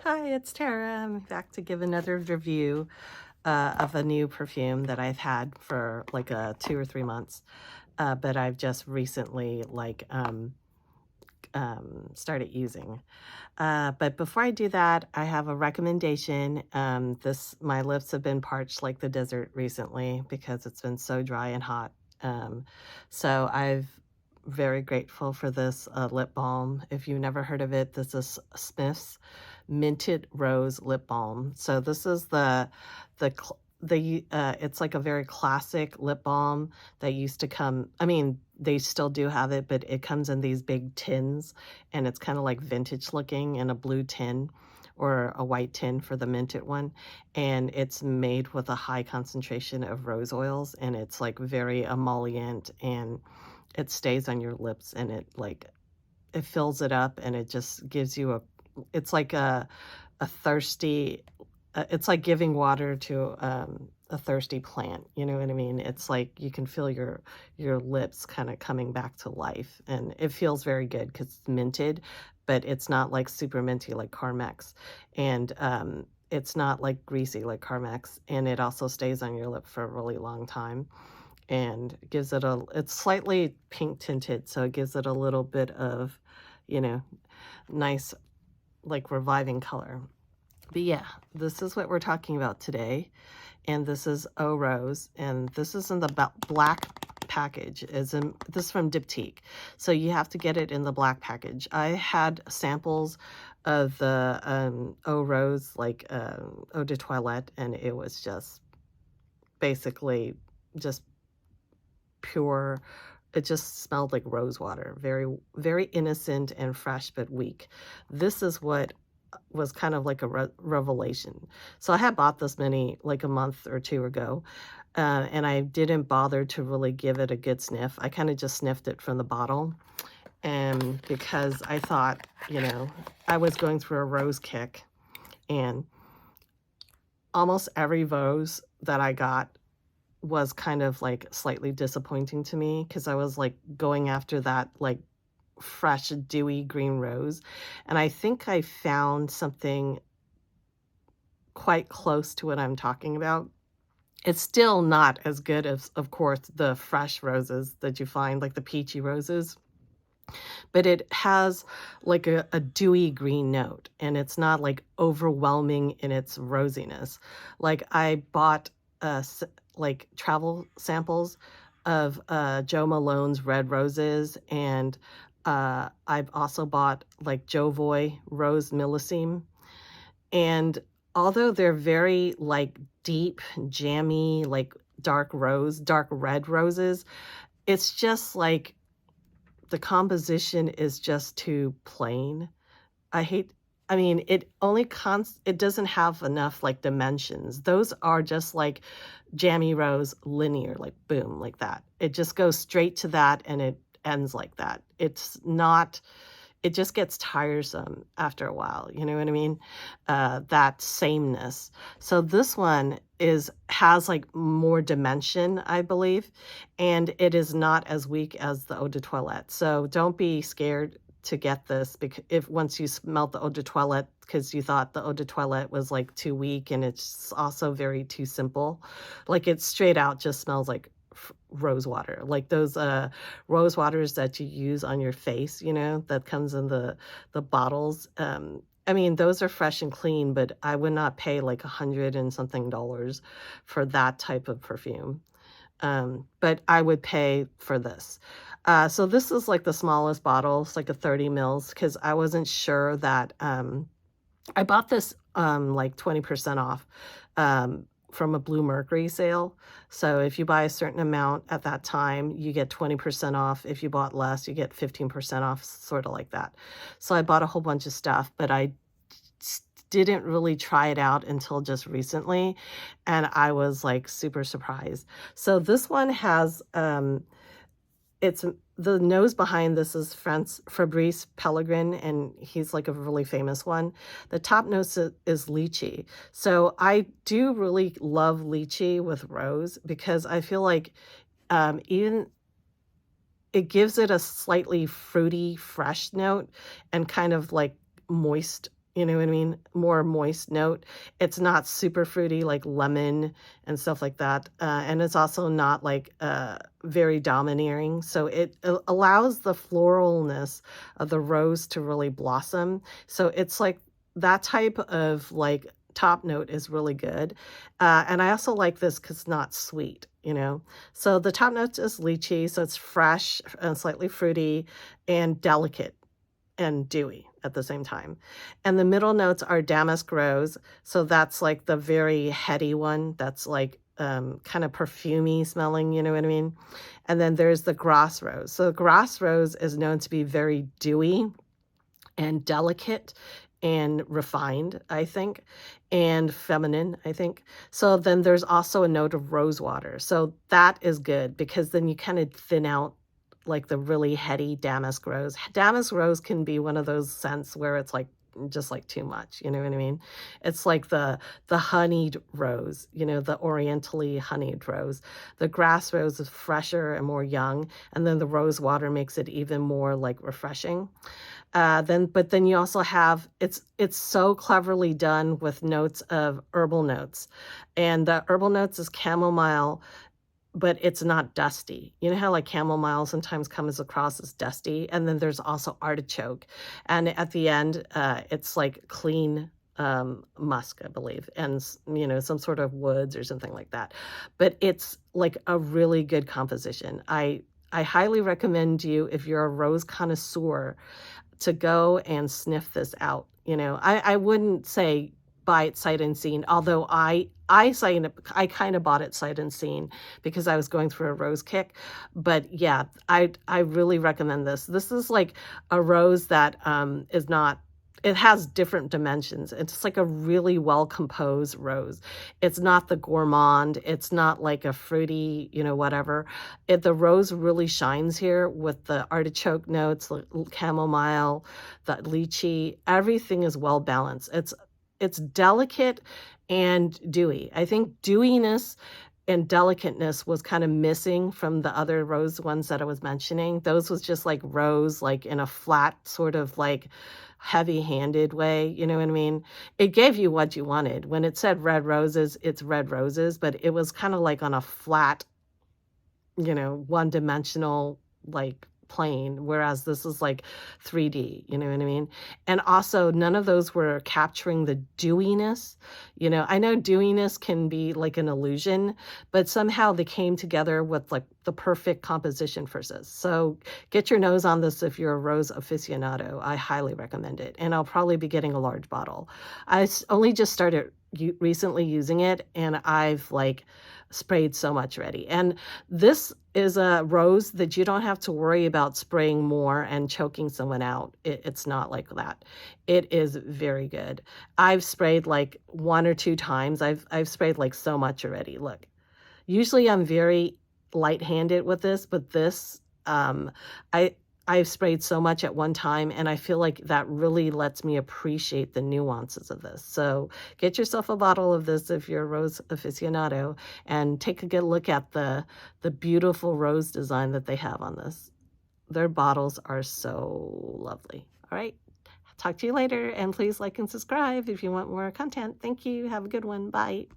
Hi, it's Tara. I'm back to give another review of a new perfume that I've had for like 2 or 3 months, but I've just recently started using. But before I do that, I have a recommendation. My lips have been parched like the desert recently because it's been so dry and hot. Um, so I've very grateful for this lip balm. If you've never heard of it, this is Smith's Minted Rose Lip Balm. So this is it's like a very classic lip balm that used to come. I mean, they still do have it, but it comes in these big tins, and it's kind of like vintage looking in a blue tin or a white tin for the minted one, and it's made with a high concentration of rose oils, and it's like very emollient, and it stays on your lips, and it fills it up, and it just gives you it's like a thirsty it's like giving water to a thirsty plant, you know what I mean? It's like you can feel your lips kind of coming back to life, and it feels very good because it's minted, but it's not like super minty like Carmex, and it's not like greasy like Carmex, and it also stays on your lip for a really long time, and gives it it's slightly pink tinted, so it gives it a little bit of, you know, nice like reviving color. But yeah, this is what we're talking about today. And this is Eau Rose, and this is in the black package. This is from Diptyque. So you have to get it in the black package. I had samples of the Eau Rose, like Eau de Toilette, and it was just basically just pure. It just smelled like rose water. Very, very innocent and fresh, but weak. This is what was kind of like a revelation. So I had bought this like a month or two ago, and I didn't bother to really give it a good sniff. I kind of just sniffed it from the bottle, and because I thought, I was going through a rose kick, and almost every rose that I got was kind of like slightly disappointing to me because I was like going after that like fresh dewy green rose, and I think I found something quite close to what I'm talking about. It's still not as good as, of course, the fresh roses that you find, like the peachy roses, but it has like a dewy green note, and it's not like overwhelming in its rosiness. Like I bought like travel samples of Joe Malone's Red Roses, and I've also bought like Jovoy Rose Millesime, and although they're very like deep, jammy, like dark red roses, it's just like the composition is just too plain. I mean, it doesn't have enough like dimensions. Those are just like jammy rose linear, like boom, like that. It just goes straight to that and it ends like that. It just gets tiresome after a while, you know what I mean? That sameness. So this one has like more dimension, I believe, and it is not as weak as the Eau de Toilette. So don't be scared to get this because if once you smelled the Eau de Toilette because you thought the Eau de Toilette was like too weak, and it's also very too simple. Like it straight out just smells like rose water, like those rose waters that you use on your face, that comes in the bottles. I mean, those are fresh and clean, but I would not pay like $100 and something for that type of perfume. But I would pay for this. So this is like the smallest bottle. It's like a 30 mils because I wasn't sure that I bought this like 20% off from a Blue Mercury sale. So if you buy a certain amount at that time, you get 20% off. If you bought less, you get 15% off, sort of like that. So I bought a whole bunch of stuff, but I didn't really try it out until just recently, and I was like super surprised. So this one has it's the nose behind this is Fabrice Pellegrin, and he's like a really famous one. The top nose is lychee. So I do really love lychee with rose because I feel like even it gives it a slightly fruity, fresh note and kind of like moist You know what I mean? More moist note. It's not super fruity like lemon and stuff like that. And it's also not like very domineering. So it allows the floralness of the rose to really blossom. So it's like that type of like top note is really good. And I also like this because it's not sweet, you know? So the top note is lychee. So it's fresh and slightly fruity and delicate and dewy at the same time. And the middle notes are damask rose. So that's like the very heady one. That's like kind of perfumey smelling, you know what I mean? And then there's the grass rose. So grass rose is known to be very dewy and delicate and refined, I think, and feminine, I think. So then there's also a note of rose water. So that is good because then you kind of thin out like the really heady damask rose. Damask rose can be one of those scents where it's like just like too much, you know what I mean? It's like the honeyed rose, you know, the orientally honeyed rose. The grass rose is fresher and more young, and then the rose water makes it even more like refreshing. But then you also have it's so cleverly done with notes of herbal notes, and the herbal notes is chamomile, but it's not dusty. You know how like chamomile sometimes comes across as dusty, and then there's also artichoke, and at the end, it's like clean musk, I believe, and you know some sort of woods or something like that. But it's like a really good composition. I highly recommend you if you're a rose connoisseur to go and sniff this out. You know, I wouldn't say buy it sight unseen, although I kind of bought it sight unseen because I was going through a rose kick. But yeah, I really recommend this. This is like a rose that is not, it has different dimensions. It's like a really well composed rose. It's not the gourmand. It's not like a fruity, you know, whatever. The rose really shines here with the artichoke notes, the chamomile, the lychee. Everything is well balanced. It's delicate and dewy. I think dewiness and delicateness was kind of missing from the other rose ones that I was mentioning. Those was just like rose, like in a flat sort of like heavy-handed way, you know what I mean? It gave you what you wanted. When it said red roses, it's red roses, but it was kind of like on a flat, you know, one-dimensional like plane, whereas this is like 3D, you know what I mean? And also none of those were capturing the dewiness. You know, I know dewiness can be like an illusion, but somehow they came together with like the perfect composition for this. So get your nose on this if you're a rose aficionado. I highly recommend it. And I'll probably be getting a large bottle. Only just started recently using it, and I've like sprayed so much already. And this is a rose that you don't have to worry about spraying more and choking someone out. It's not like that. It is very good. I've sprayed like 1 or 2 times. I've sprayed like so much already. Look, usually I'm very light-handed with this, but this I I've sprayed so much at one time, and I feel like that really lets me appreciate the nuances of this. So get yourself a bottle of this if you're a rose aficionado, and take a good look at the beautiful rose design that they have on this. Their bottles are so lovely. All right. Talk to you later, and please like and subscribe if you want more content. Thank you. Have a good one. Bye.